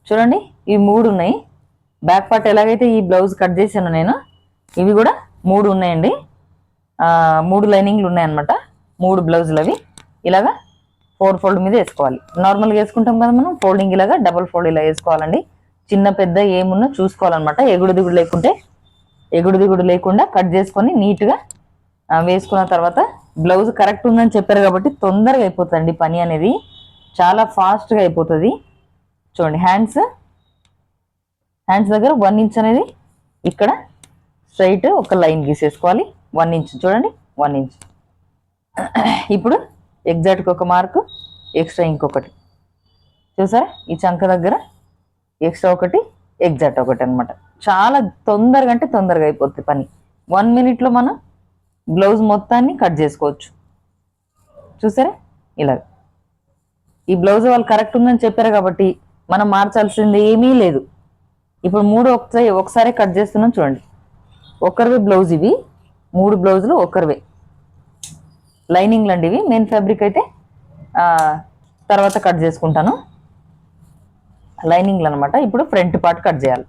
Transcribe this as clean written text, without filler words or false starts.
చూడండి ఇవి 3 ఉన్నాయి. బ్యాక్ పార్ట్ ఎలాగైతే ఈ బ్లౌజ్ కట్ చేశాను నేను, ఇవి కూడా 3 ఉన్నాయండి. 3 లైనింగ్లు ఉన్నాయన్నమాట. 3 బ్లౌజులు అవి ఇలాగా 4 ఫోల్డ్ మీద వేసుకోవాలి. నార్మల్గా వేసుకుంటాం కదా మనం, ఫోల్డింగ్ ఇలాగా డబుల్ ఫోల్డ్ ఇలా వేసుకోవాలండి. చిన్న పెద్ద ఏమున్నా చూసుకోవాలన్నమాట. ఎగుడు దిగుడు లేకుండా కట్ చేసుకొని నీట్గా వేసుకున్న తర్వాత బ్లౌజ్ కరెక్ట్ ఉందని చెప్పారు కాబట్టి తొందరగా అయిపోతుంది పని అనేది, చాలా ఫాస్ట్గా అయిపోతుంది. చూడండి హ్యాండ్స్ దగ్గర 1 ఇంచ్ అనేది ఇక్కడ స్ట్రైట్ ఒక లైన్ గీసేసుకోవాలి. 1 ఇంచ్ చూడండి, 1 ఇంచ్. ఇప్పుడు ఎగ్జాక్ట్గా ఒక మార్కు, ఎక్స్ట్రా ఇంకొకటి చూసారా, ఈ చంక దగ్గర ఎక్స్ట్రా ఒకటి, ఎగ్జాక్ట్ ఒకటి అనమాట. చాలా తొందరగా అంటే తొందరగా అయిపోతుంది పని. 1 మినిట్లో మనం బ్లౌజ్ మొత్తాన్ని కట్ చేసుకోవచ్చు. చూసారా ఇలా. ఈ బ్లౌజ్ వాళ్ళు కరెక్ట్ ఉందని చెప్పారు కాబట్టి మనం మార్చాల్సింది ఏమీ లేదు. ఇప్పుడు 3 ఒకసారి కట్ చేస్తున్నాం చూడండి. ఒకరివే బ్లౌజ్ ఇవి, 3 బ్లౌజులు ఒకరివే. లైనింగ్లు అండి ఇవి. మెయిన్ ఫ్యాబ్రిక్ అయితే తర్వాత కట్ చేసుకుంటాను. లైనింగ్లు అనమాట. ఇప్పుడు ఫ్రంట్ పార్ట్ కట్ చేయాలి.